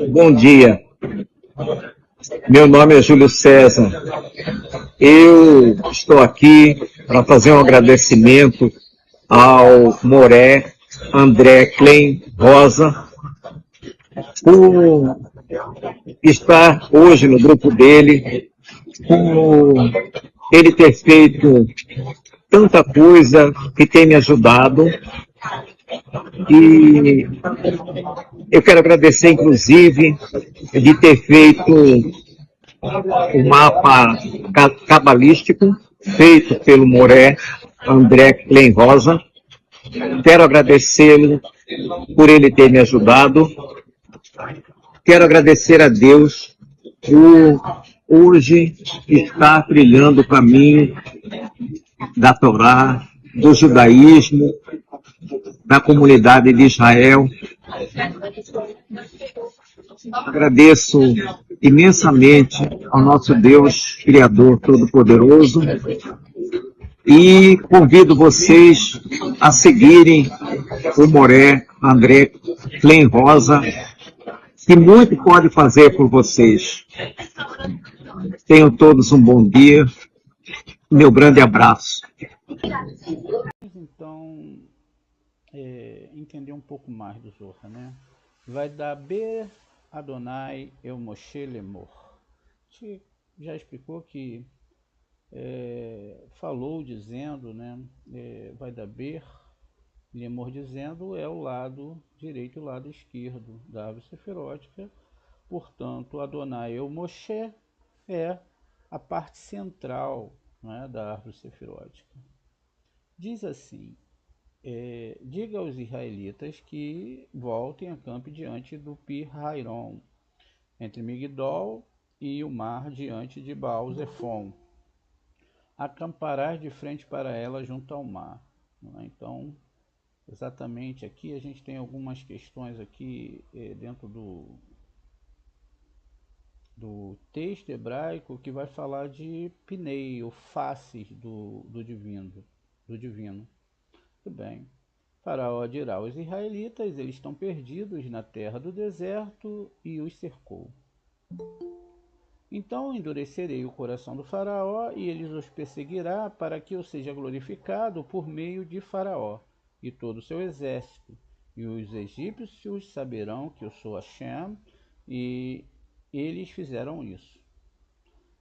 Bom dia, meu nome é Júlio César. Eu estou aqui para fazer um agradecimento ao Moré André Klein Rosa por estar hoje no grupo dele, por ele ter feito tanta coisa que tem me ajudado. E eu quero agradecer, inclusive, de ter feito o mapa cabalístico feito pelo Moré André Klein Rosa. Quero agradecê-lo por ele ter me ajudado. Quero agradecer a Deus por hoje estar trilhando o caminho da Torá, do judaísmo, da comunidade de Israel. Agradeço imensamente ao nosso Deus, Criador Todo-Poderoso, e convido vocês a seguirem o Moré André Klein Rosa, que muito pode fazer por vocês. Tenham todos um bom dia. Meu grande abraço. Então, entender um pouco mais do Zohar, né? Vai dar Ber Adonai El Moshe Lemor. A gente já explicou que falou dizendo, né? Vai dar Ber Lemor dizendo é o lado direito e o lado esquerdo da árvore seferótica. Portanto, Adonai El Moshe é a parte central, né, da árvore seferótica. Diz assim: diga aos israelitas que voltem a campo diante do Pi Hairon, entre Migdol e o mar diante de Baal Zephon. Acamparás de frente para ela junto ao mar. Então, exatamente aqui a gente tem algumas questões aqui dentro do texto hebraico que vai falar de Pinei, ou faces do divino. Muito bem. Faraó dirá aos israelitas: eles estão perdidos na terra do deserto, e os cercou. Então endurecerei o coração do Faraó, e ele os perseguirá, para que eu seja glorificado por meio de Faraó e todo o seu exército. E os egípcios saberão que eu sou Hashem, e eles fizeram isso.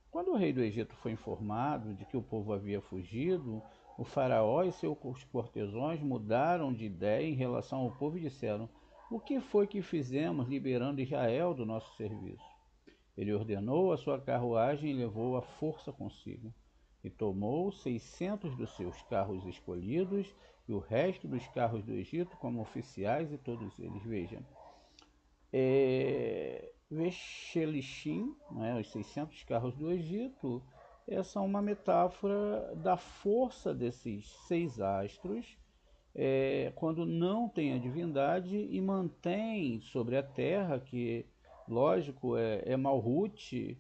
Quando o rei do Egito foi informado de que o povo havia fugido, o faraó e seus cortesãos mudaram de ideia em relação ao povo e disseram: o que foi que fizemos liberando Israel do nosso serviço? Ele ordenou a sua carruagem e levou a força consigo. E tomou 600 dos seus carros escolhidos e o resto dos carros do Egito como oficiais, e todos eles, vejam, Veshelishim, né, os 600 carros do Egito, essa é uma metáfora da força desses 6 astros, quando não tem a divindade e mantém sobre a terra, que, lógico, é Malhut,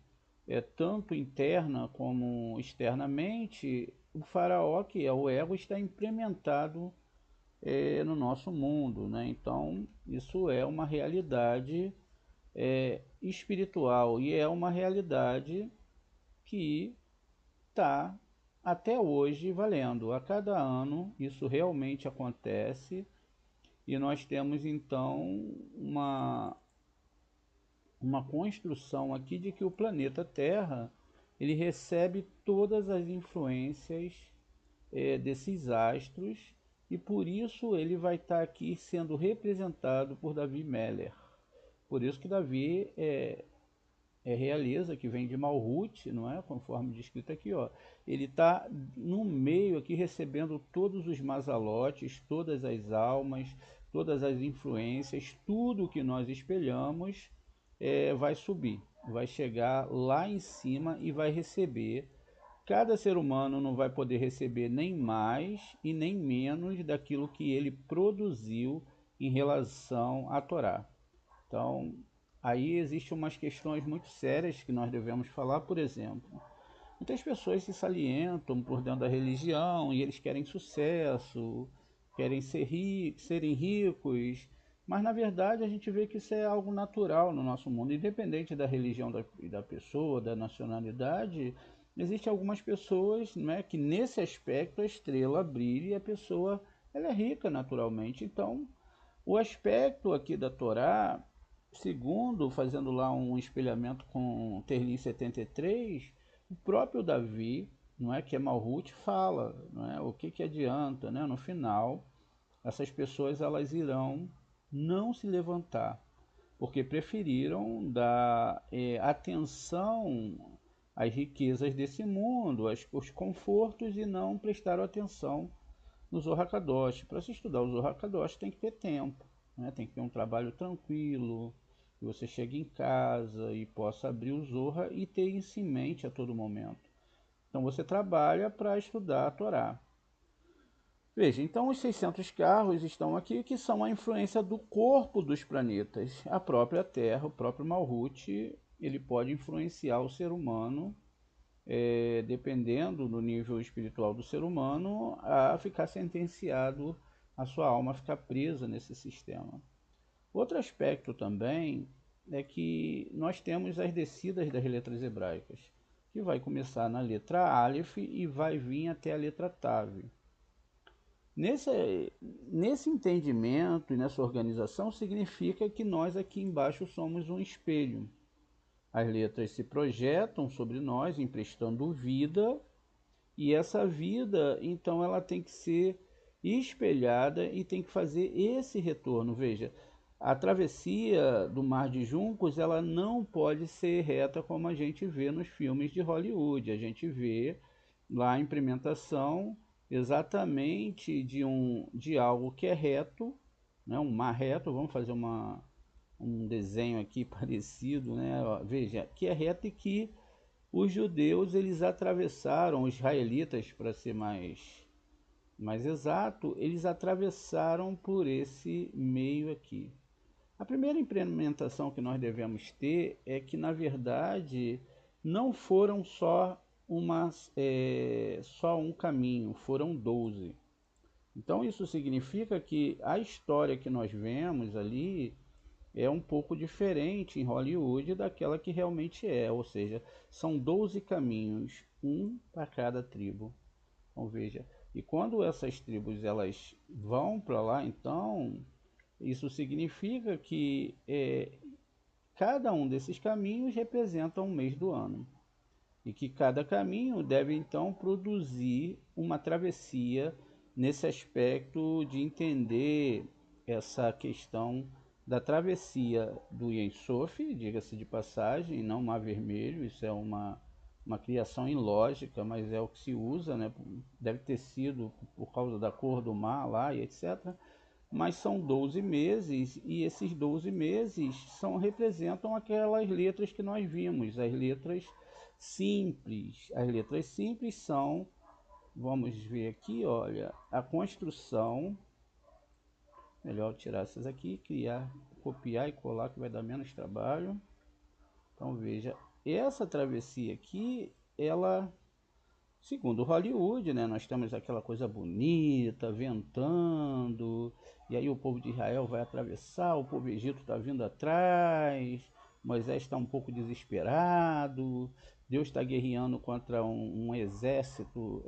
tanto interna como externamente, o faraó, que é o ego, está implementado no nosso mundo, né? Então, isso é uma realidade espiritual, e é uma realidade que está até hoje valendo. A cada ano isso realmente acontece, e nós temos então uma construção aqui de que o planeta Terra ele recebe todas as influências desses astros, e por isso ele vai estar aqui sendo representado por Davi Meller. Por isso que Davi é realeza, que vem de Malhut, não é? Conforme descrito aqui, ó. Ele está no meio aqui recebendo todos os mazalotes, todas as almas, todas as influências, tudo que nós espelhamos vai subir, vai chegar lá em cima e vai receber. Cada ser humano não vai poder receber nem mais e nem menos daquilo que ele produziu em relação à Torá. Então, aí existem umas questões muito sérias que nós devemos falar, por exemplo. Muitas pessoas se salientam por dentro da religião e eles querem sucesso, querem serem ricos, mas na verdade a gente vê que isso é algo natural no nosso mundo, independente da religião da pessoa, da nacionalidade. Existem algumas pessoas, né, que nesse aspecto a estrela brilha e a pessoa ela é rica naturalmente. Então, o aspecto aqui da Torá, segundo, fazendo lá um espelhamento com Terlim 73, o próprio Davi, não é, que é Malhut, fala, não é, o que adianta, né, no final, essas pessoas elas irão não se levantar, porque preferiram dar atenção às riquezas desse mundo, aos confortos, e não prestaram atenção no Zohar Kadosh. Para se estudar o Zohar Kadosh tem que ter tempo, né? Tem que ter um trabalho tranquilo, que você chegue em casa e possa abrir o Zohar e ter isso em mente a todo momento. Então você trabalha para estudar a Torá. Veja, então os 600 carros estão aqui, que são a influência do corpo dos planetas. A própria Terra, o próprio Malhut, ele pode influenciar o ser humano, dependendo do nível espiritual do ser humano, a ficar sentenciado, a sua alma ficar presa nesse sistema. Outro aspecto também é que nós temos as descidas das letras hebraicas, que vai começar na letra Aleph e vai vir até a letra Tav. Nesse entendimento e nessa organização, significa que nós aqui embaixo somos um espelho. As letras se projetam sobre nós, emprestando vida, e essa vida, então, ela tem que ser espelhada e tem que fazer esse retorno. Veja, a travessia do Mar de Juncos, ela não pode ser reta como a gente vê nos filmes de Hollywood. A gente vê lá a implementação exatamente de algo que é reto, né, um mar reto. Vamos fazer um desenho aqui parecido, né? Veja, que é reto e que os judeus eles atravessaram, os israelitas, para ser mais exato, eles atravessaram por esse meio aqui. A primeira implementação que nós devemos ter é que, na verdade, não foram só um caminho, foram 12. Então isso significa que a história que nós vemos ali é um pouco diferente em Hollywood daquela que realmente é, ou seja, são 12 caminhos, um para cada tribo. Então veja, e quando essas tribos elas vão para lá, então isso significa que cada um desses caminhos representa um mês do ano. E que cada caminho deve então produzir uma travessia nesse aspecto de entender essa questão da travessia do Yen Sof, diga-se de passagem, não Mar Vermelho. Isso é uma criação ilógica, mas é o que se usa, né? Deve ter sido por causa da cor do mar lá e etc. Mas são 12 meses, e esses 12 meses representam aquelas letras que nós vimos, as letras simples. As letras simples são, vamos ver aqui, olha, a construção. Melhor tirar essas aqui, criar, copiar e colar, que vai dar menos trabalho. Então veja, essa travessia aqui, ela, segundo Hollywood, né, nós temos aquela coisa bonita, ventando, e aí o povo de Israel vai atravessar, o povo egito está vindo atrás, Moisés está um pouco desesperado, Deus está guerreando contra um exército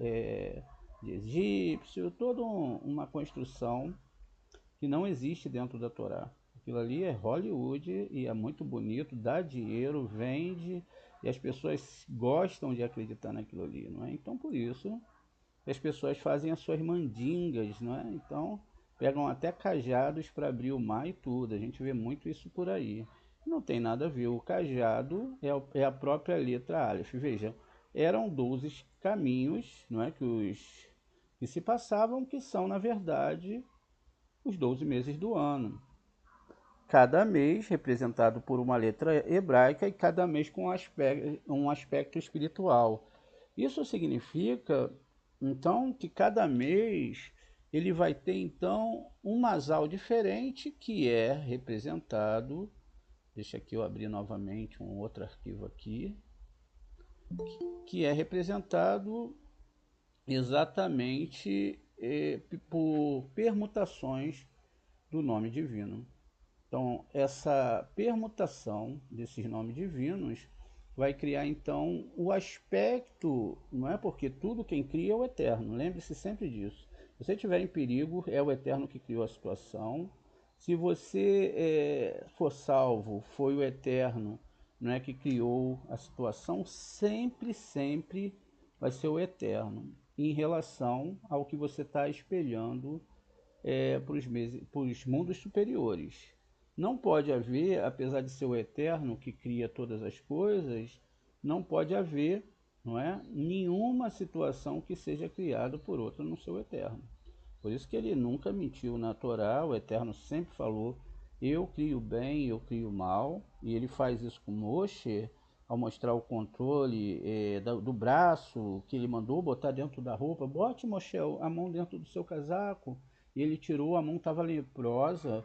de egípcio, toda uma construção que não existe dentro da Torá. Aquilo ali é Hollywood e é muito bonito, dá dinheiro, vende, e as pessoas gostam de acreditar naquilo ali, não é? Então, por isso, as pessoas fazem as suas mandingas, não é? Então, pegam até cajados para abrir o mar e tudo. A gente vê muito isso por aí. Não tem nada a ver. O cajado é a própria letra Aleph. Veja, eram 12 caminhos, não é? Que se passavam, que são, na verdade, os 12 meses do ano. Cada mês representado por uma letra hebraica e cada mês com um aspecto espiritual. Isso significa, então, que cada mês ele vai ter, então, um masal diferente que é representado. Deixa aqui eu abrir novamente um outro arquivo aqui, que é representado exatamente por permutações do nome divino. Então, essa permutação desses nomes divinos vai criar, então, o aspecto, não é porque tudo quem cria é o eterno, lembre-se sempre disso. Se você estiver em perigo, é o eterno que criou a situação. Se você for salvo, foi o eterno, não é, que criou a situação, sempre, sempre vai ser o eterno, em relação ao que você está espelhando para os mundos superiores. Não pode haver, apesar de ser o eterno que cria todas as coisas, não pode haver, não é, nenhuma situação que seja criada por outro no seu eterno. Por isso que ele nunca mentiu na Torá, o eterno sempre falou: eu crio bem, eu crio mal, e ele faz isso com Moshe, ao mostrar o controle do braço, que ele mandou botar dentro da roupa. Bote, Moshe, a mão dentro do seu casaco. E ele tirou, a mão estava leprosa.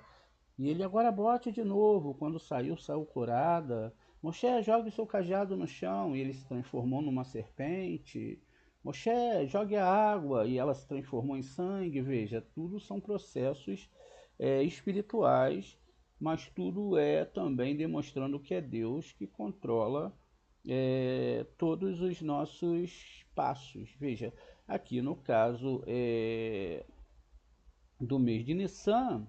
E ele agora bote de novo. Quando saiu, saiu curada. Moshe, jogue o seu cajado no chão. E ele se transformou numa serpente. Moshe, jogue a água. E ela se transformou em sangue. Veja, tudo são processos espirituais, mas tudo é também demonstrando que é Deus que controla todos os nossos passos. Veja, aqui no caso do mês de Nissan,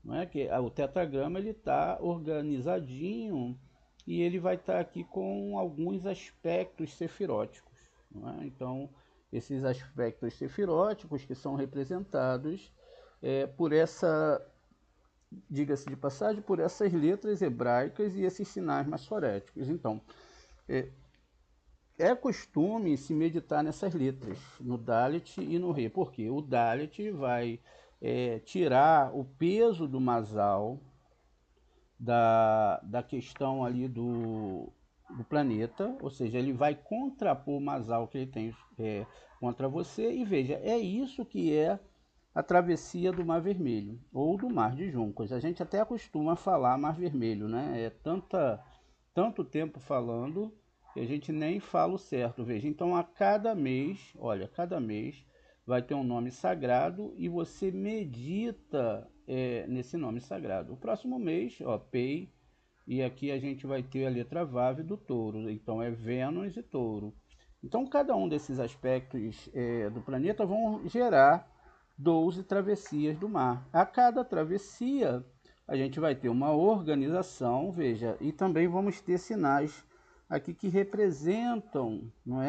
não é? Que o tetragrama ele está organizadinho e ele vai estar aqui com alguns aspectos sefiróticos, não é? Então, esses aspectos sefiróticos que são representados por essa, diga-se de passagem, por essas letras hebraicas e esses sinais maçoréticos. Então, é costume se meditar nessas letras, no Dalet e no Re, porque o Dalet vai tirar o peso do Masal da questão ali do planeta, ou seja, ele vai contrapor o Masal que ele tem contra você, e veja, é isso que é a travessia do Mar Vermelho, ou do Mar de Juncos. A gente até acostuma falar Mar Vermelho, né? Tanto tempo falando que a gente nem fala o certo. Veja, então a cada mês, olha, cada mês vai ter um nome sagrado e você medita nesse nome sagrado. O próximo mês, ó, Pei, e aqui a gente vai ter a letra Vav do touro, então é Vênus e touro. Então cada um desses aspectos do planeta vão gerar 12 travessias do mar. A cada travessia a gente vai ter uma organização, veja, e também vamos ter sinais aqui que representam, não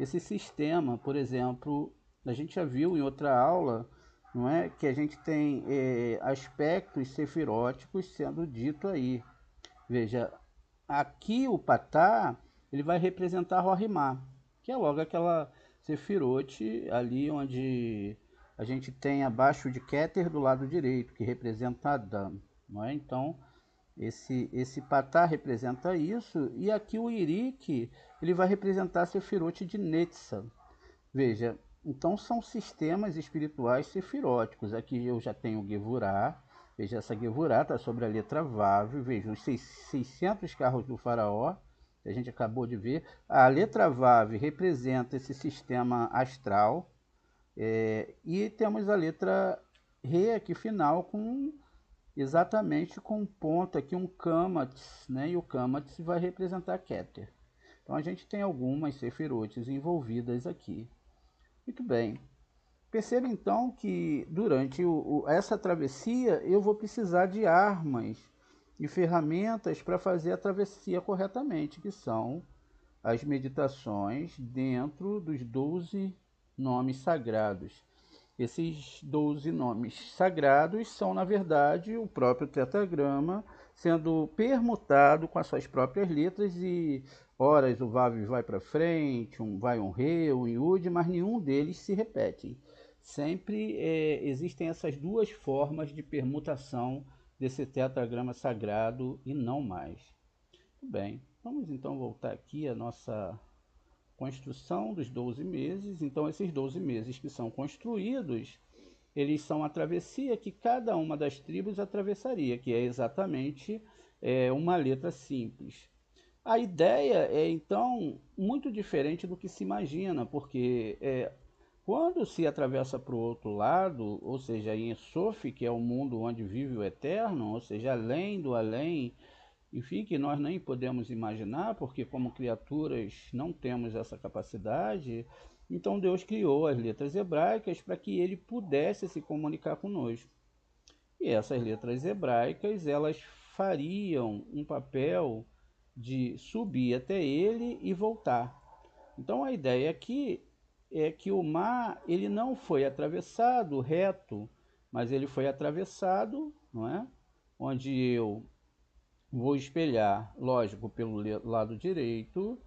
esse sistema. Por exemplo, a gente já viu em outra aula, não é, que a gente tem aspectos sefiróticos sendo dito aí. Veja, aqui o Patá ele vai representar Rorimá, que é logo aquela sefirote ali onde a gente tem abaixo de Keter do lado direito, que representa Adão, não é? Então, esse Patá representa isso, e aqui o Irique ele vai representar a sefirote de Netza. Veja, então são sistemas espirituais sefiróticos. Aqui eu já tenho Gevurah. Veja, essa Gevurah está sobre a letra Vav. Veja, os 600 carros do faraó, que a gente acabou de ver. A letra Vav representa esse sistema astral. E temos a letra Re aqui final, exatamente com um ponto aqui, um Kamatz, né? E o Kamatz vai representar Keter. Então a gente tem algumas sefirotes envolvidas aqui. Muito bem. Perceba então que durante essa travessia eu vou precisar de armas e ferramentas para fazer a travessia corretamente, que são as meditações dentro dos 12 nomes sagrados. Esses 12 nomes sagrados são, na verdade, o próprio tetragrama sendo permutado com as suas próprias letras e horas o Vav vai para frente, vai um Re, um Yud, mas nenhum deles se repete. Sempre existem essas duas formas de permutação desse tetragrama sagrado e não mais. Muito bem, vamos então voltar aqui à nossa construção dos 12 meses. Então, esses 12 meses que são construídos, eles são a travessia que cada uma das tribos atravessaria, que é exatamente uma letra simples. A ideia é, então, muito diferente do que se imagina, porque quando se atravessa para o outro lado, ou seja, em Sof, que é o mundo onde vive o Eterno, ou seja, além do além, enfim, que nós nem podemos imaginar, porque como criaturas não temos essa capacidade, então Deus criou as letras hebraicas para que ele pudesse se comunicar conosco. E essas letras hebraicas, elas fariam um papel de subir até ele e voltar. Então a ideia aqui é que o mar ele não foi atravessado reto, mas ele foi atravessado, não é? Onde eu vou espelhar, lógico, pelo lado direito,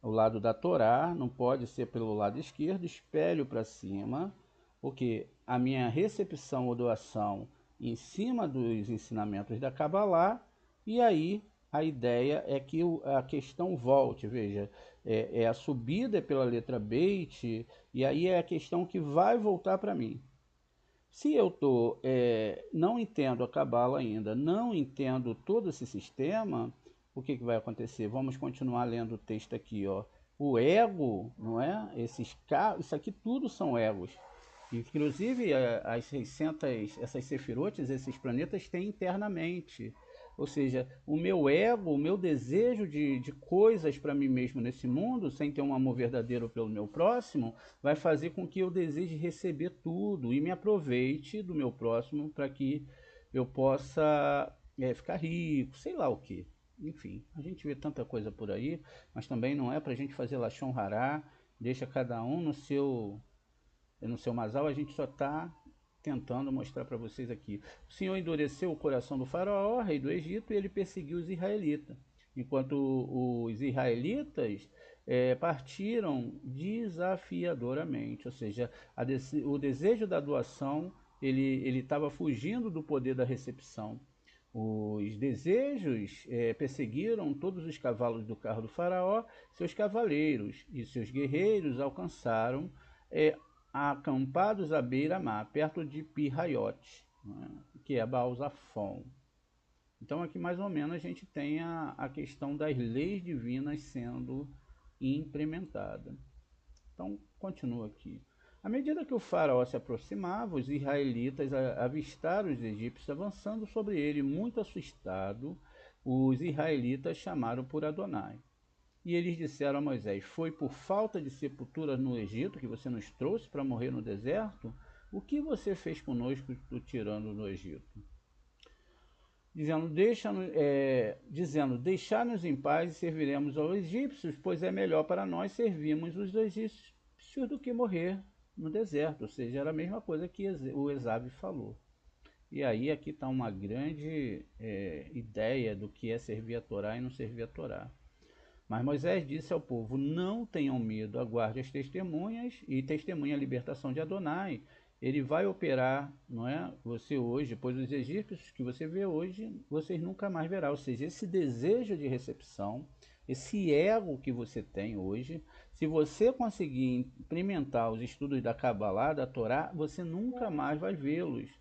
o lado da Torá, não pode ser pelo lado esquerdo, espelho para cima, porque a minha recepção ou doação em cima dos ensinamentos da Kabbalah, e aí a ideia é que a questão volte, veja, a subida pela letra Beit, e aí é a questão que vai voltar para mim. Se eu não entendo a Cabala ainda, não entendo todo esse sistema, o que vai acontecer? Vamos continuar lendo o texto aqui, ó. O ego, não é? Isso aqui tudo são egos. Inclusive, as 600, essas sefirotes, esses planetas têm internamente. Ou seja, o meu ego, o meu desejo de coisas para mim mesmo nesse mundo, sem ter um amor verdadeiro pelo meu próximo, vai fazer com que eu deseje receber tudo e me aproveite do meu próximo para que eu possa ficar rico, sei lá o que. Enfim, a gente vê tanta coisa por aí, mas também não é para a gente fazer Lashon Hará, deixa cada um no seu masal, a gente só está tentando mostrar para vocês aqui. O Senhor endureceu o coração do faraó, rei do Egito, e ele perseguiu os israelitas. Enquanto os israelitas partiram desafiadoramente, ou seja, o desejo da doação, ele estava fugindo do poder da recepção. Os desejos perseguiram todos os cavalos do carro do faraó, seus cavaleiros e seus guerreiros alcançaram acampados à beira-mar, perto de Pi-Haiot, né, que é Baal-Zafon. Então aqui mais ou menos a gente tem a questão das leis divinas sendo implementada. Então continua aqui. À medida que o faraó se aproximava, os israelitas avistaram os egípcios avançando sobre ele. Muito assustado, os israelitas chamaram por Adonai. E eles disseram a Moisés: foi por falta de sepultura no Egito que você nos trouxe para morrer no deserto? O que você fez conosco, o tirano no Egito? Dizendo, deixar-nos em paz e serviremos aos egípcios, pois é melhor para nós servirmos os egípcios do que morrer no deserto. Ou seja, era a mesma coisa que o Esav falou. E aí aqui está uma grande ideia do que é servir a Torá e não servir a Torá. Mas Moisés disse ao povo: não tenham medo, aguarde as testemunhas e testemunhe a libertação de Adonai. Ele vai operar, não é? Você hoje, pois os egípcios que você vê hoje, vocês nunca mais verá. Ou seja, esse desejo de recepção, esse ego que você tem hoje, se você conseguir implementar os estudos da Kabbalah, da Torá, você nunca mais vai vê-los.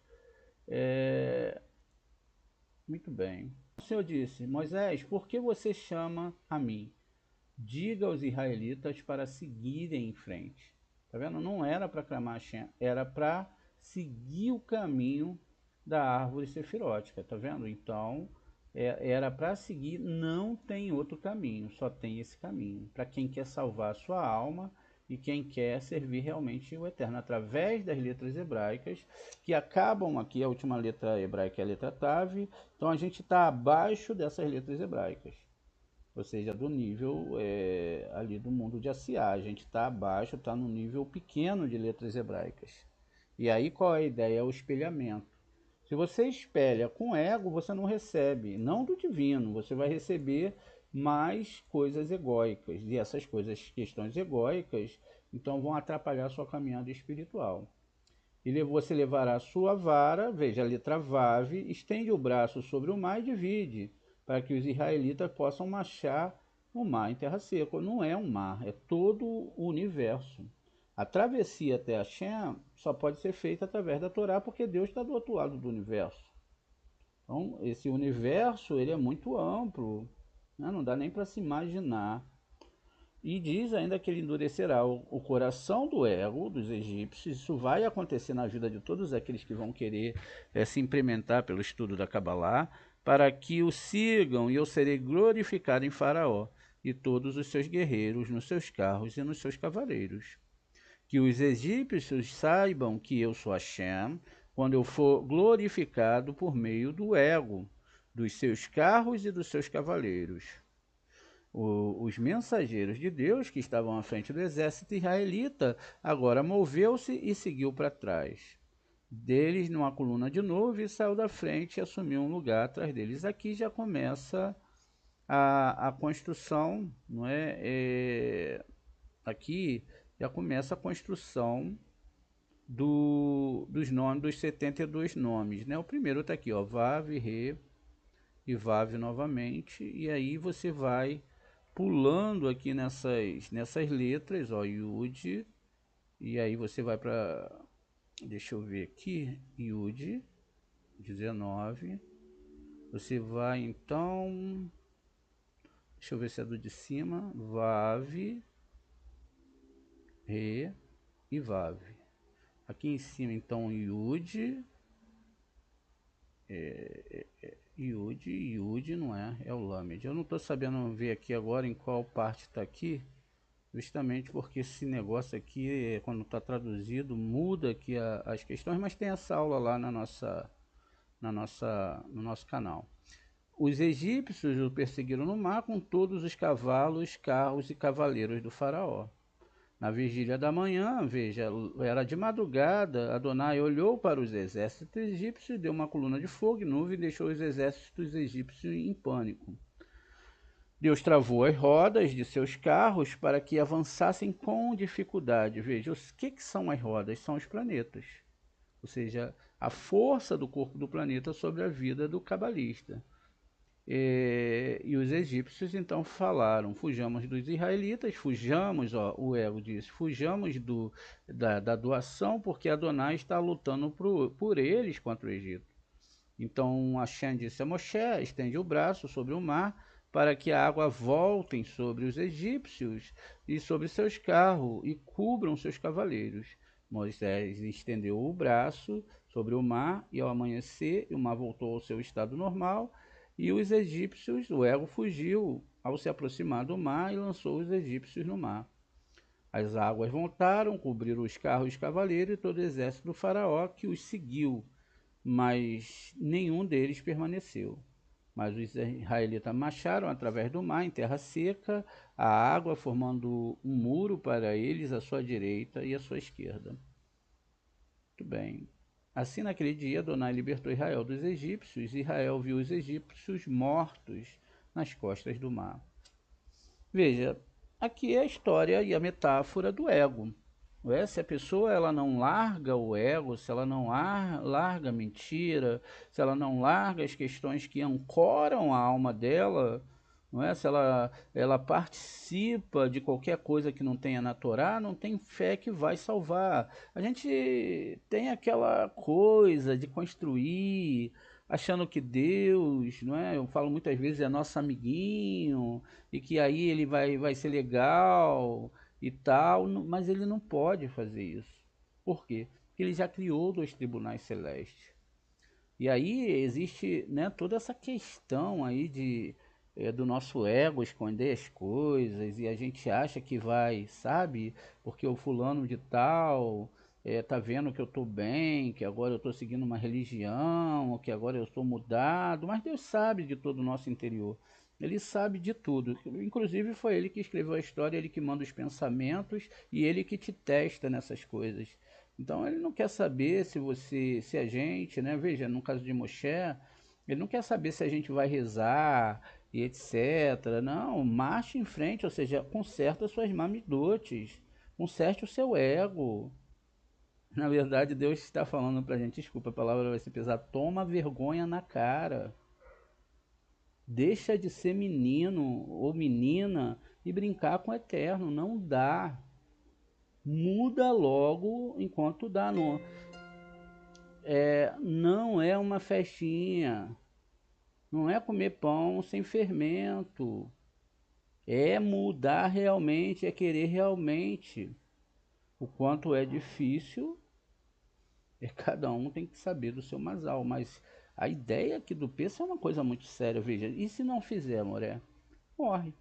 Muito bem. O Senhor disse: Moisés, por que você chama a mim? Diga aos israelitas para seguirem em frente. Tá vendo? Não era para clamar Hashem, era para seguir o caminho da árvore sefirótica, tá vendo? Então, era para seguir, não tem outro caminho, só tem esse caminho. Para quem quer salvar a sua alma e quem quer servir realmente o Eterno, através das letras hebraicas, que acabam aqui, a última letra hebraica é a letra Tav, então a gente está abaixo dessas letras hebraicas. ou seja, do nível ali do mundo de Asiá. A gente está abaixo, está no nível pequeno de letras hebraicas. E aí qual é a ideia? É o espelhamento. Se você espelha com ego, você não recebe, não do divino, você vai receber mais coisas egóicas. E essas coisas, questões egóicas, então vão atrapalhar a sua caminhada espiritual. E você levará a sua vara, veja a letra Vav, estende o braço sobre o mar e divide, para que os israelitas possam marchar o mar em terra seca. Não é um mar, é todo o universo. A travessia até Hashem só pode ser feita através da Torá, porque Deus está do outro lado do universo. Então, esse universo ele é muito amplo, né? Não dá nem para se imaginar. E diz ainda que ele endurecerá o coração do ego dos egípcios. Isso vai acontecer na vida de todos aqueles que vão querer se implementar pelo estudo da Kabbalah, para que o sigam, e eu serei glorificado em Faraó e todos os seus guerreiros nos seus carros e nos seus cavaleiros. Que os egípcios saibam que eu sou Hashem, quando eu for glorificado por meio do ego, dos seus carros e dos seus cavaleiros. Os mensageiros de Deus que estavam à frente do exército israelita agora moveu-se e seguiu para trás deles numa coluna de nuvem, saiu da frente e assumiu um lugar atrás deles. Aqui já começa a construção, não é? Aqui já começa a construção dos nomes, dos 72 nomes, né? O primeiro está aqui, ó, Vav, Re e Vav novamente, e aí você vai pulando aqui nessas letras, ó, Yud, e aí você vai para, deixa eu ver aqui, Yud, 19, você vai então, deixa eu ver se é do de cima, Vav, Re e Vav. Aqui em cima então Yud, Yud não é, é o Lamed. Eu não estou sabendo ver aqui agora em qual parte está aqui, justamente porque esse negócio aqui, quando está traduzido, muda aqui as questões, mas tem essa aula lá no nosso canal. Os egípcios o perseguiram no mar com todos os cavalos, carros e cavaleiros do faraó. Na vigília da manhã, veja, era de madrugada, Adonai olhou para os exércitos egípcios, deu uma coluna de fogo e nuvem e deixou os exércitos egípcios em pânico. Deus travou as rodas de seus carros para que avançassem com dificuldade. Veja, o que são as rodas? São os planetas, ou seja, a força do corpo do planeta sobre a vida do cabalista. E os egípcios então falaram: fujamos dos israelitas, fujamos, ó, o ego disse, fujamos da doação, porque Adonai está lutando por eles contra o Egito. Então Hashem disse a Moshe: estende o braço sobre o mar, para que a água voltem sobre os egípcios e sobre seus carros, e cubram seus cavaleiros. Moisés estendeu o braço sobre o mar, e ao amanhecer o mar voltou ao seu estado normal, e os egípcios, o ego fugiu ao se aproximar do mar e lançou os egípcios no mar. As águas voltaram, cobriram os carros e os cavaleiros e todo o exército do faraó que os seguiu, mas nenhum deles permaneceu. Mas os israelitas marcharam através do mar em terra seca, a água formando um muro para eles à sua direita e à sua esquerda. Muito bem. Assim, naquele dia, Adonai libertou Israel dos egípcios, e Israel viu os egípcios mortos nas costas do mar. Veja, aqui é a história e a metáfora do ego. Se a pessoa ela não larga o ego, se ela não larga a mentira, se ela não larga as questões que ancoram a alma dela, não é? Se ela participa de qualquer coisa que não tenha na Torá, não tem fé que vai salvar. A gente tem aquela coisa de construir, achando que Deus, não é? Eu falo muitas vezes, é nosso amiguinho, e que aí ele vai ser legal e tal, mas ele não pode fazer isso. Por quê? Porque ele já criou dois tribunais celestes. E aí existe, né, toda essa questão aí do nosso ego esconder as coisas, e a gente acha que vai, sabe, porque o fulano de tal tá vendo que eu estou bem, que agora eu estou seguindo uma religião, ou que agora eu estou mudado, mas Deus sabe de todo o nosso interior. Ele sabe de tudo. Inclusive foi ele que escreveu a história, ele que manda os pensamentos e ele que te testa nessas coisas. Então ele não quer saber se você, se a gente, né? Veja, no caso de Moshe, ele não quer saber se a gente vai rezar e etc. Não, marche em frente, ou seja, conserta suas mamidotes, conserte o seu ego. Na verdade, Deus está falando pra gente, desculpa, a palavra vai ser pesada, toma vergonha na cara. Deixa de ser menino ou menina e brincar com o eterno. Não dá. Muda logo enquanto dá. Não, não é uma festinha. Não é comer pão sem fermento. É mudar realmente, é querer realmente. O quanto é difícil, cada um tem que saber do seu masal. Mas a ideia aqui do peso é uma coisa muito séria, veja. E se não fizer, Moré? Morre.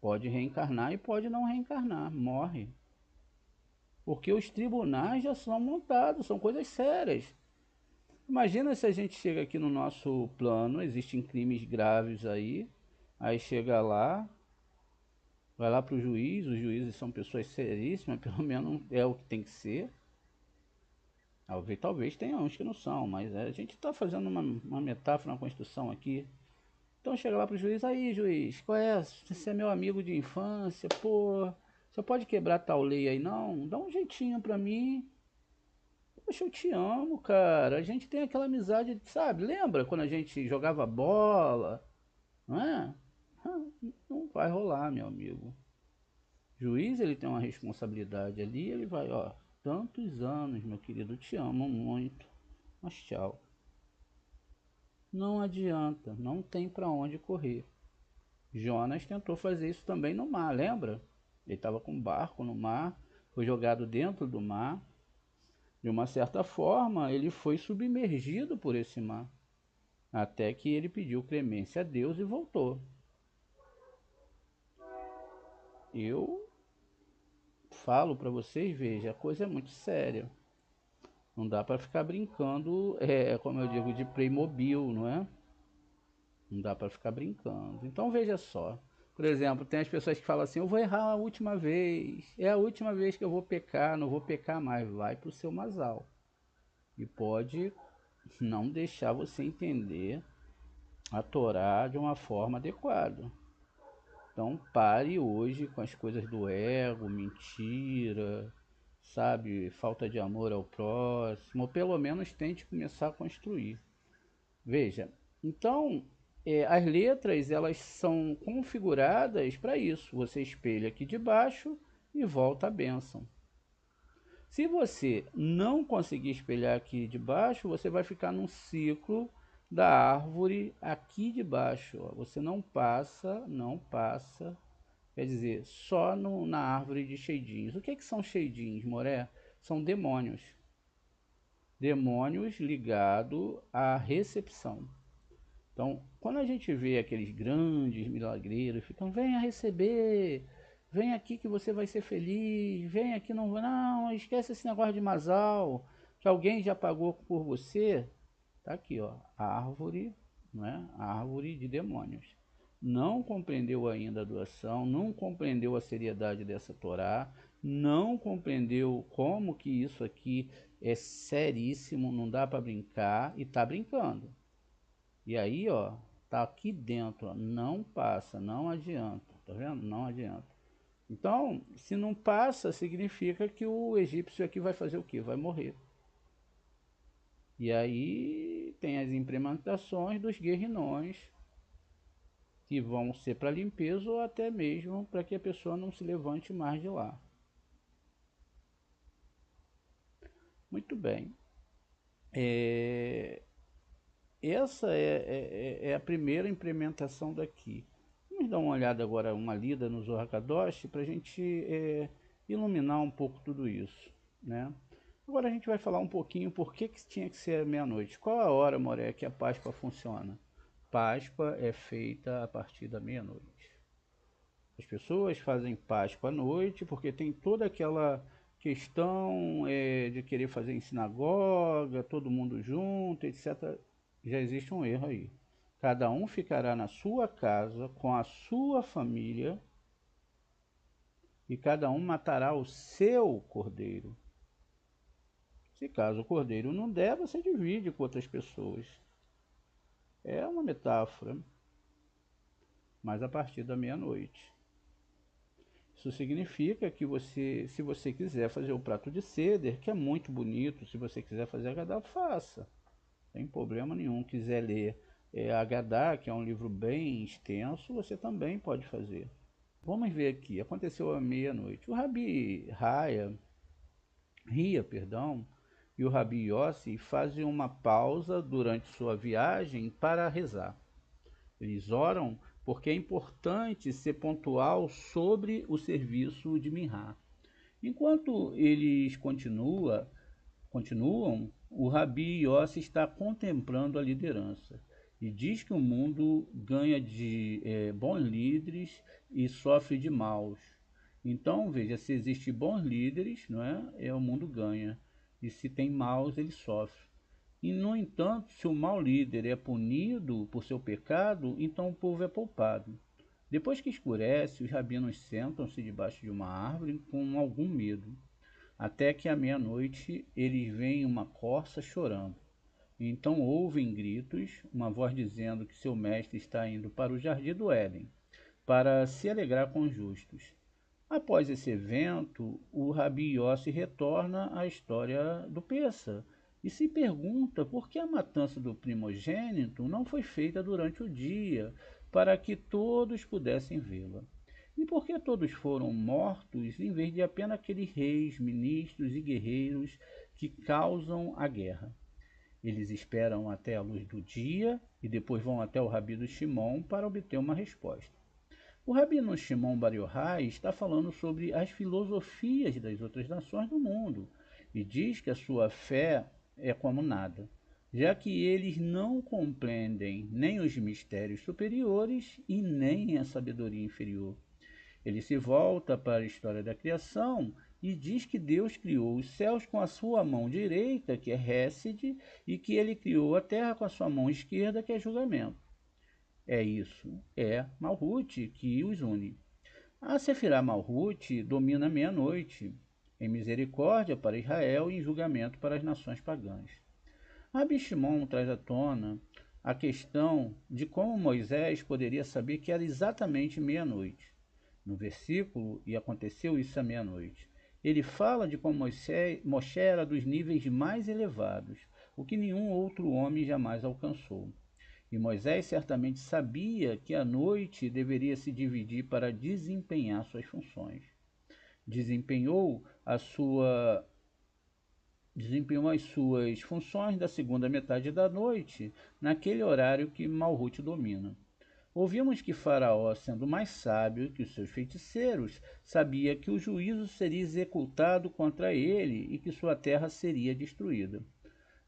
Pode reencarnar e pode não reencarnar, morre. Porque os tribunais já são montados, são coisas sérias. Imagina se a gente chega aqui no nosso plano, existem crimes graves aí chega lá, vai lá para o juiz, os juízes são pessoas seríssimas, pelo menos é o que tem que ser. Talvez tenha uns que não são, mas a gente está fazendo uma metáfora na Constituição aqui. Então chega lá pro juiz, aí juiz, qual é? Você é meu amigo de infância, pô, você pode quebrar tal lei aí não? Dá um jeitinho pra mim. Poxa, eu te amo, cara. A gente tem aquela amizade, sabe? Lembra quando a gente jogava bola? Não é? Não vai rolar, meu amigo. O juiz, ele tem uma responsabilidade ali, ele vai, ó, tantos anos, meu querido, eu te amo muito, mas tchau. Não adianta, não tem pra onde correr. Jonas tentou fazer isso também no mar, lembra? Ele estava com um barco no mar, foi jogado dentro do mar. De uma certa forma, ele foi submergido por esse mar, até que ele pediu clemência a Deus e voltou. Eu falo para vocês, veja, a coisa é muito séria. Não dá para ficar brincando, como eu digo, de Playmobil, não é? Não dá para ficar brincando. Então veja só. Por exemplo, tem as pessoas que falam assim: eu vou errar a última vez. É a última vez que eu vou pecar, não vou pecar mais. Vai para o seu masal. E pode não deixar você entender a Torá de uma forma adequada. Então pare hoje com as coisas do ego, mentira, sabe, falta de amor ao próximo, ou pelo menos tente começar a construir. Veja, então as letras elas são configuradas para isso. Você espelha aqui de baixo e volta a bênção. Se você não conseguir espelhar aqui de baixo, você vai ficar num ciclo da árvore aqui de baixo. Ó. Você não passa, quer dizer, só na árvore de shadings. O que são shadings, Moré? São demônios. Demônios ligados à recepção. Então, quando a gente vê aqueles grandes milagreiros, ficam, venha receber, vem aqui que você vai ser feliz, vem aqui, não, esquece esse negócio de masal, que alguém já pagou por você. Tá aqui, ó, a árvore, não é? A árvore de demônios. Não compreendeu ainda a doação, não compreendeu a seriedade dessa Torá, não compreendeu como que isso aqui é seríssimo, não dá para brincar e tá brincando. E aí, ó, tá aqui dentro, ó, não passa, não adianta, tá vendo? Não adianta. Então, se não passa, significa que o egípcio aqui vai fazer o quê? Vai morrer. E aí tem as implementações dos guerrinões, que vão ser para limpeza ou até mesmo para que a pessoa não se levante mais de lá. Muito bem. É, essa é a primeira implementação daqui. Vamos dar uma olhada agora, uma lida no Zohar Kadosh, para a gente iluminar um pouco tudo isso, né? Agora a gente vai falar um pouquinho por que tinha que ser meia-noite. Qual a hora, Moré, que a Páscoa funciona? Páscoa é feita a partir da meia-noite. As pessoas fazem Páscoa à noite porque tem toda aquela questão de querer fazer em sinagoga, todo mundo junto, etc. Já existe um erro aí. Cada um ficará na sua casa com a sua família, e cada um matará o seu cordeiro. Se caso o cordeiro não der, você divide com outras pessoas. É uma metáfora, mas a partir da meia-noite. Isso significa que você, se você quiser fazer o prato de ceder, que é muito bonito, se você quiser fazer Haggadah, faça. Não tem problema nenhum. Quiser ler Haggadah, que é um livro bem extenso, você também pode fazer. Vamos ver aqui. Aconteceu à meia-noite. O Rabi Ria, e o Rabi Yossi fazem uma pausa durante sua viagem para rezar. Eles oram porque é importante ser pontual sobre o serviço de Minhá. Enquanto eles continuam, o Rabi Yossi está contemplando a liderança e diz que o mundo ganha de bons líderes e sofre de maus. Então, veja, se existem bons líderes, não é, o mundo ganha. E se tem maus, ele sofre. E, no entanto, se o mau líder é punido por seu pecado, então o povo é poupado. Depois que escurece, os rabinos sentam-se debaixo de uma árvore com algum medo, até que à meia-noite eles veem uma corça chorando. Então ouvem gritos, uma voz dizendo que seu mestre está indo para o jardim do Éden, para se alegrar com os justos. Após esse evento, o Rabi Yossi retorna à história do Pêssar e se pergunta por que a matança do primogênito não foi feita durante o dia, para que todos pudessem vê-la. E por que todos foram mortos em vez de apenas aqueles reis, ministros e guerreiros que causam a guerra? Eles esperam até a luz do dia e depois vão até o Rabi do Shimon para obter uma resposta. O Rabino Shimon Bar Yochai está falando sobre as filosofias das outras nações do mundo e diz que a sua fé é como nada, já que eles não compreendem nem os mistérios superiores e nem a sabedoria inferior. Ele se volta para a história da criação e diz que Deus criou os céus com a sua mão direita, que é Hesed, e que ele criou a terra com a sua mão esquerda, que é julgamento. É isso, é Malhut que os une. A Sefirah Malhut domina a meia-noite, em misericórdia para Israel e em julgamento para as nações pagãs. Rabi Shimon traz à tona a questão de como Moisés poderia saber que era exatamente meia-noite. No versículo, e aconteceu isso à meia-noite, ele fala de como Moshe era dos níveis mais elevados, o que nenhum outro homem jamais alcançou. E Moisés certamente sabia que a noite deveria se dividir para desempenhar suas funções. Desempenhou a sua Desempenhou as suas funções da segunda metade da noite, naquele horário que Malhut domina. Ouvimos que Faraó, sendo mais sábio que os seus feiticeiros, sabia que o juízo seria executado contra ele e que sua terra seria destruída.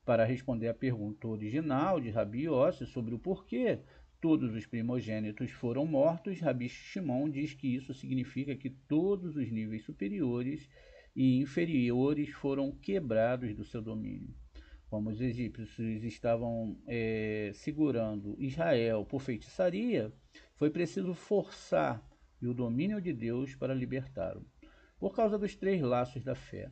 Para responder à pergunta original de Rabi Yossi sobre o porquê todos os primogênitos foram mortos, Rabi Shimon diz que isso significa que todos os níveis superiores e inferiores foram quebrados do seu domínio. Como os egípcios estavam segurando Israel por feitiçaria, foi preciso forçar o domínio de Deus para libertá-lo. Por causa dos três laços da fé,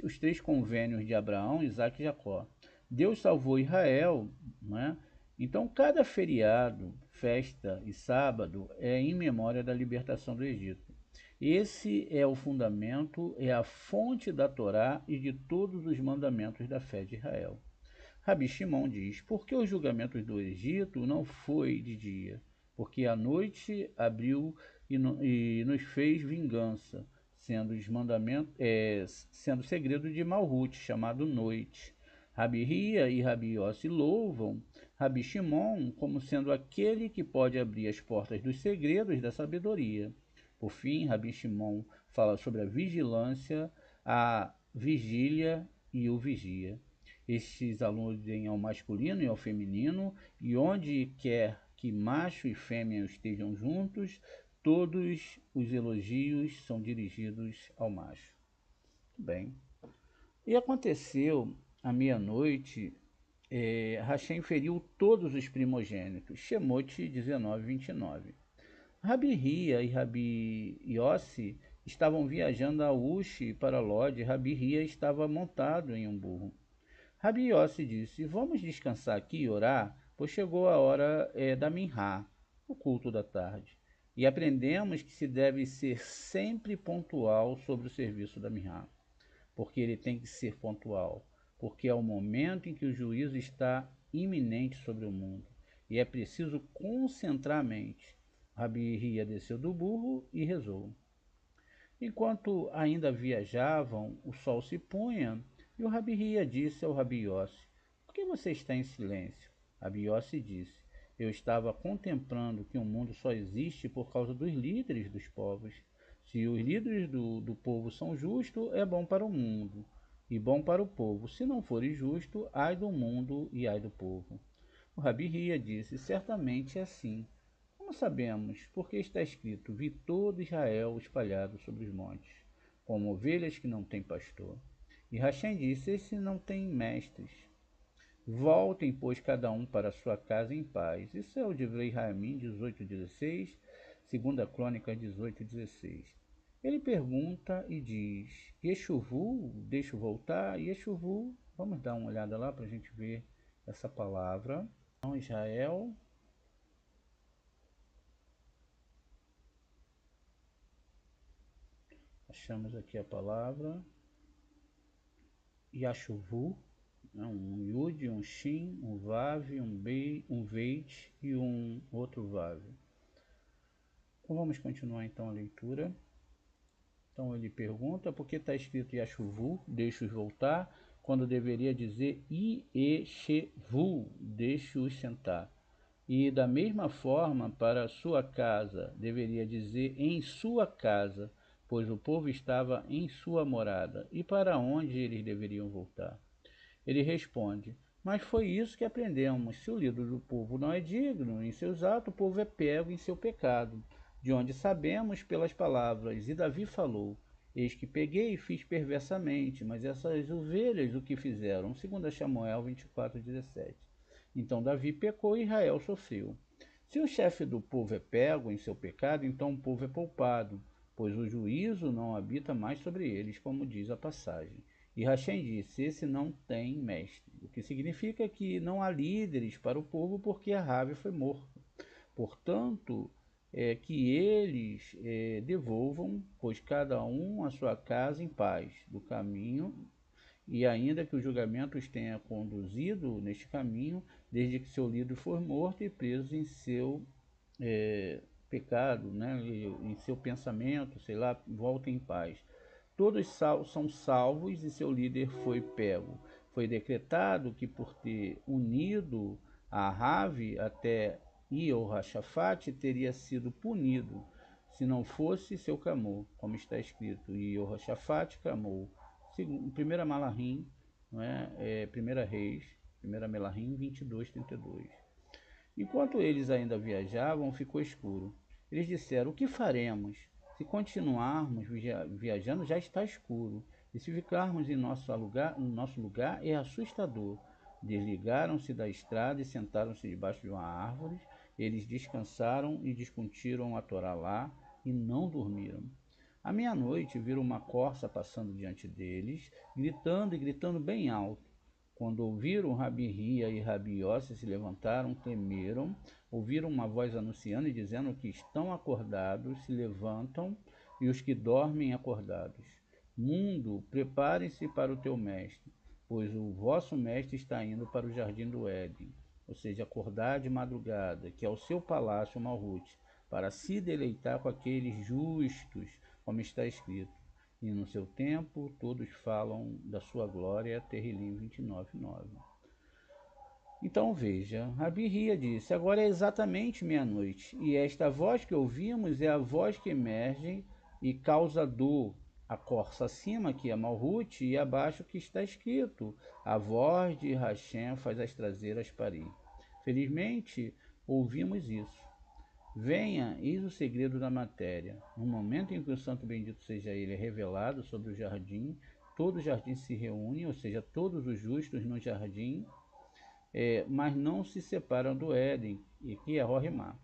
os três convênios de Abraão, Isaac e Jacó. Deus salvou Israel, né? Então cada feriado, festa e sábado é em memória da libertação do Egito. Esse é o fundamento, é a fonte da Torá e de todos os mandamentos da fé de Israel. Rabi Shimon diz, por que os julgamentos do Egito não foi de dia? Porque a noite abriu e nos fez vingança, sendo os mandamentos, sendo segredo de Malhut, chamado noite. Rabi Ria e Rabi Yossi louvam Rabi Shimon como sendo aquele que pode abrir as portas dos segredos da sabedoria. Por fim, Rabi Shimon fala sobre a vigilância, a vigília e o vigia. Estes aludem ao masculino e ao feminino, e onde quer que macho e fêmea estejam juntos, todos os elogios são dirigidos ao macho. Bem, e aconteceu à meia-noite, Hashem feriu todos os primogênitos. Shemot 19, 29. Rabi Hia e Rabi Yossi estavam viajando a Ushi para Lod. Rabi Hia estava montado em um burro. Rabi Yossi disse: Vamos descansar aqui e orar, pois chegou a hora da Minhá, o culto da tarde. E aprendemos que se deve ser sempre pontual sobre o serviço da Minhá, porque ele tem que ser pontual, porque é o momento em que o juízo está iminente sobre o mundo, e é preciso concentrar a mente. Rabi Hia desceu do burro e rezou. Enquanto ainda viajavam, o sol se punha, e o Rabi Hia disse ao Rabi Yossi: Por que você está em silêncio? Rabi Yossi disse: Eu estava contemplando que o mundo só existe por causa dos líderes dos povos. Se os líderes do povo são justos, é bom para o mundo e bom para o povo. Se não for justo, ai do mundo e ai do povo. O Rabi Hia disse: Certamente é assim. Como sabemos? Porque está escrito: Vi todo Israel espalhado sobre os montes, como ovelhas que não têm pastor. E Hashem disse: Esses não têm mestres. Voltem, pois, cada um para a sua casa em paz. Isso é o de Divrei Raamim 18:16, 2 Crônicas 18:16. Ele pergunta e diz: Yeshuvu, deixo voltar? Yeshuvu, vamos dar uma olhada lá para a gente ver essa palavra. Então, Israel. Achamos aqui a palavra Yashuvu, um Yud, um Shin, um Vav, um Bei, um Veit e um outro Vav. Então vamos continuar então a leitura. Então ele pergunta por que está escrito Yashuvu, deixe-os voltar, quando deveria dizer Ieshevu, deixe-os sentar. E da mesma forma, para a sua casa, deveria dizer em sua casa, pois o povo estava em sua morada. E para onde eles deveriam voltar? Ele responde: Mas foi isso que aprendemos. Se o líder do povo não é digno em seus atos, o povo é pego em seu pecado, de onde sabemos pelas palavras. E Davi falou: Eis que peguei e fiz perversamente, mas essas ovelhas o que fizeram? 2 Samuel 24:17. Então Davi pecou e Israel sofreu. Se o chefe do povo é pego em seu pecado, então o povo é poupado, pois o juízo não habita mais sobre eles, como diz a passagem. E Hashem disse: Esse não tem mestre, o que significa que não há líderes para o povo, porque Ahabe foi morto. Portanto, que eles devolvam, pois cada um a sua casa em paz, do caminho, e ainda que o julgamento os tenha conduzido neste caminho, desde que seu líder for morto e preso em seu pecado, né, em seu pensamento, sei lá, voltem em paz. Todos são salvos e seu líder foi pego. Foi decretado que por ter unido a Rave até Jehoshafat teria sido punido, se não fosse seu clamor, como está escrito, e Jehoshafat clamou. 1 Malahim, não é? 1 Reis, 1 Melahim 22:32. Enquanto eles ainda viajavam, ficou escuro. Eles disseram: O que faremos? Se continuarmos viajando, já está escuro. E se ficarmos em nosso lugar, é assustador. Desligaram-se da estrada e sentaram-se debaixo de uma árvore. Eles descansaram e discutiram a Torá lá e não dormiram. À meia-noite, viram uma corça passando diante deles, gritando e gritando bem alto. Quando ouviram Rabi Hia e Rabi Yossi se levantaram, temeram, ouviram uma voz anunciando e dizendo que estão acordados, se levantam, e os que dormem acordados. Mundo, preparem-se para o teu mestre, pois o vosso mestre está indo para o jardim do Éden, ou seja, acordar de madrugada, que é o seu palácio Malhut, para se deleitar com aqueles justos, como está escrito. E no seu tempo todos falam da sua glória, Terrilim 29:9. Então veja, Rabi Hia disse: Agora é exatamente meia-noite, e esta voz que ouvimos é a voz que emerge e causa dor. A corça acima, que é Malhut, e abaixo que está escrito: A voz de Hashem faz as traseiras parir. Felizmente, ouvimos isso. Venha, eis o segredo da matéria. No momento em que o santo bendito seja ele é revelado sobre o jardim, todo o jardim se reúne, ou seja, todos os justos no jardim, mas não se separam do Éden, e que é Rohimá.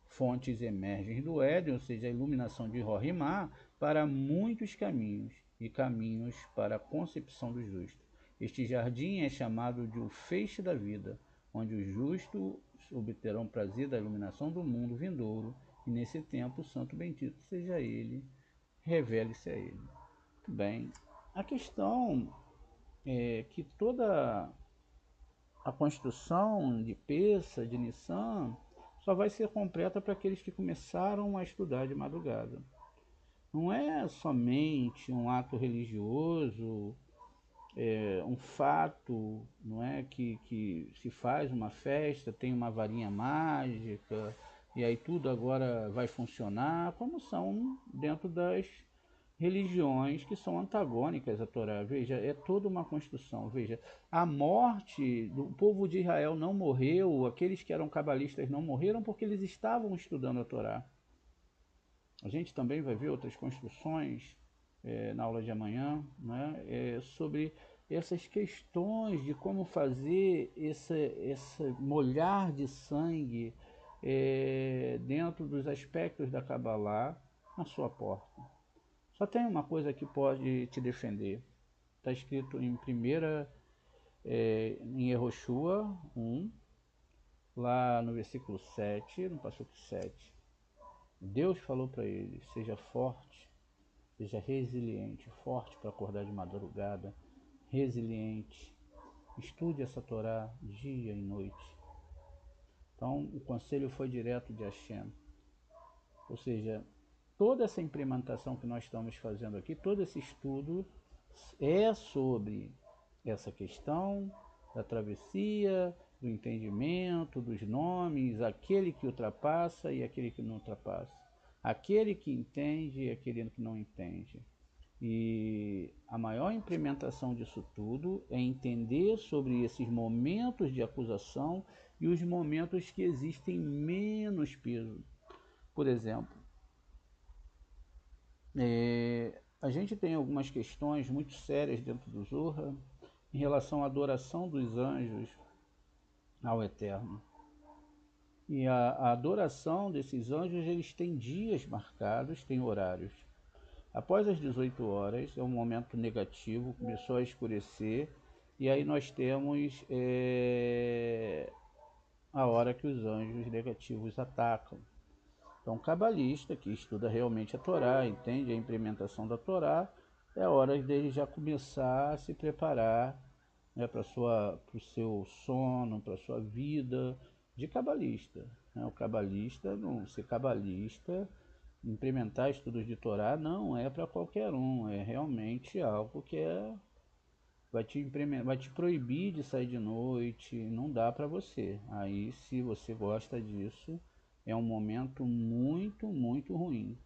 Fontes emergem do Éden, ou seja, a iluminação de Rohimá, para muitos caminhos, e caminhos para a concepção do justo. Este jardim é chamado de o feixe da vida, onde os justos obterão prazer da iluminação do mundo vindouro, e nesse tempo o santo bendito seja ele, revele-se a ele. Muito bem, a questão é que toda a construção de Peça, de Nissan, só vai ser completa para aqueles que começaram a estudar de madrugada. Não é somente um ato religioso, um fato, não é que se faz uma festa, tem uma varinha mágica e aí tudo agora vai funcionar, como são dentro das religiões que são antagônicas à Torá. Veja, é toda uma construção. Veja, a morte do povo de Israel não morreu, aqueles que eram cabalistas não morreram porque eles estavam estudando a Torá. A gente também vai ver outras construções na aula de amanhã, né, sobre essas questões de como fazer esse molhar de sangue dentro dos aspectos da Kabbalah na sua porta. Só tem uma coisa que pode te defender. Está escrito em primeira, em Yehoshua 1, lá no versículo 7, no passuco 7. Deus falou para ele, seja forte, seja resiliente, forte para acordar de madrugada, resiliente, estude essa Torá dia e noite. Então o conselho foi direto de Hashem. Ou seja, toda essa implementação que nós estamos fazendo aqui, todo esse estudo é sobre essa questão da travessia, do entendimento, dos nomes, aquele que ultrapassa e aquele que não ultrapassa, aquele que entende e aquele que não entende. E a maior implementação disso tudo é entender sobre esses momentos de acusação e os momentos que existem menos peso. Por exemplo, a gente tem algumas questões muito sérias dentro do Zohar em relação à adoração dos anjos ao Eterno. E a adoração desses anjos, eles têm dias marcados, têm horários. Após as 18 horas, é um momento negativo, começou a escurecer, e aí nós temos a hora que os anjos negativos atacam. Então, o cabalista, que estuda realmente a Torá, entende a implementação da Torá, é hora dele já começar a se preparar, né, para o seu sono, para a sua vida de cabalista. Né? O cabalista, não ser cabalista, implementar estudos de Torá não é para qualquer um, é realmente algo que vai te proibir de sair de noite, não dá para você. Aí, se você gosta disso, é um momento muito, muito ruim.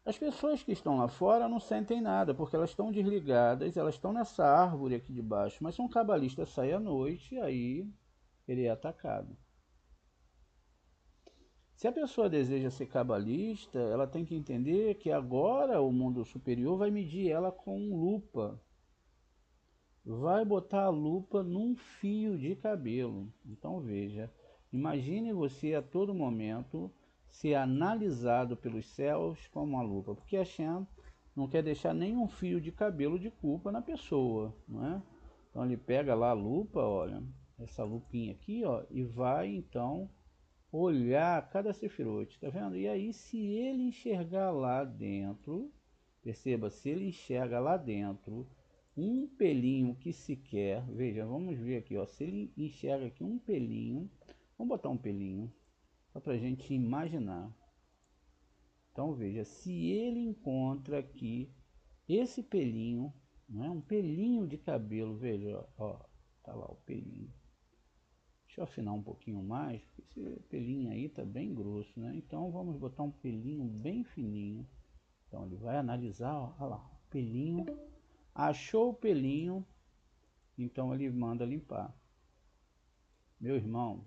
As pessoas que estão lá fora não sentem nada, porque elas estão desligadas, elas estão nessa árvore aqui de baixo, mas se um cabalista sair à noite, aí ele é atacado. Se a pessoa deseja ser cabalista, ela tem que entender que agora o mundo superior vai medir ela com lupa. Vai botar a lupa num fio de cabelo. Então veja, imagine você a todo momento ser analisado pelos céus com uma lupa, porque Hashem não quer deixar nenhum fio de cabelo de culpa na pessoa, não é? Então ele pega lá a lupa, olha, essa lupinha aqui, ó, e vai então olhar cada sefirote, tá vendo? E aí se ele enxergar lá dentro, perceba, se ele enxerga lá dentro um pelinho que sequer, veja, vamos ver aqui, ó, se ele enxerga aqui um pelinho, vamos botar um pelinho, só pra gente imaginar. Então veja, se ele encontra aqui esse pelinho, não é um pelinho de cabelo, veja, ó, tá lá o pelinho. Deixa eu afinar um pouquinho mais, porque esse pelinho aí tá bem grosso, né? Então vamos botar um pelinho bem fininho. Então ele vai analisar, ó, olha lá, o pelinho, achou o pelinho, então ele manda limpar. Meu irmão,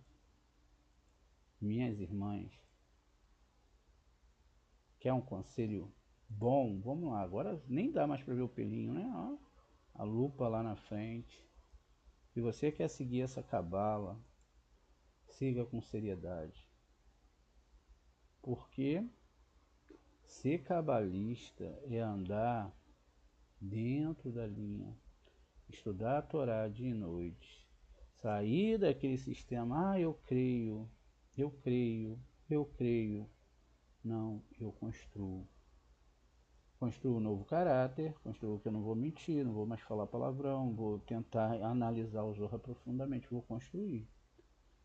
minhas irmãs, quer um conselho bom? Vamos lá, agora nem dá mais para ver o pelinho, né? Ó, a lupa lá na frente. Se você quer seguir essa cabala, siga com seriedade. Porque ser cabalista é andar dentro da linha, estudar a Torá dia e noite, sair daquele sistema, eu creio, eu creio, eu creio. Não, eu construo. Construo um novo caráter, construo que eu não vou mentir, não vou mais falar palavrão, vou tentar analisar o Zohar profundamente, vou construir.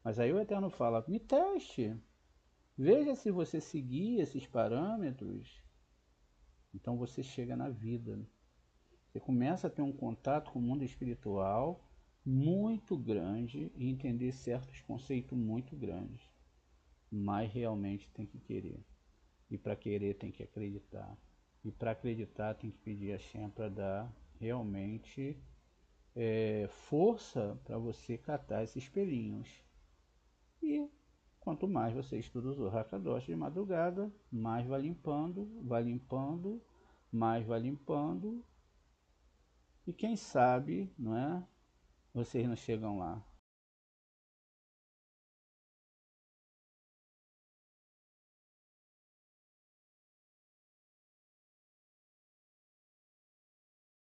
Mas aí o Eterno fala, me teste, veja se você seguir esses parâmetros, então você chega na vida. Você começa a ter um contato com o mundo espiritual muito grande e entender certos conceitos muito grandes. Mas realmente tem que querer. E para querer tem que acreditar. E para acreditar tem que pedir a Shem para dar realmente força para você catar esses pelinhos. E quanto mais você estuda o Zohar Kadosh de madrugada, mais vai limpando, mais vai limpando. E quem sabe, não é? Vocês não chegam lá.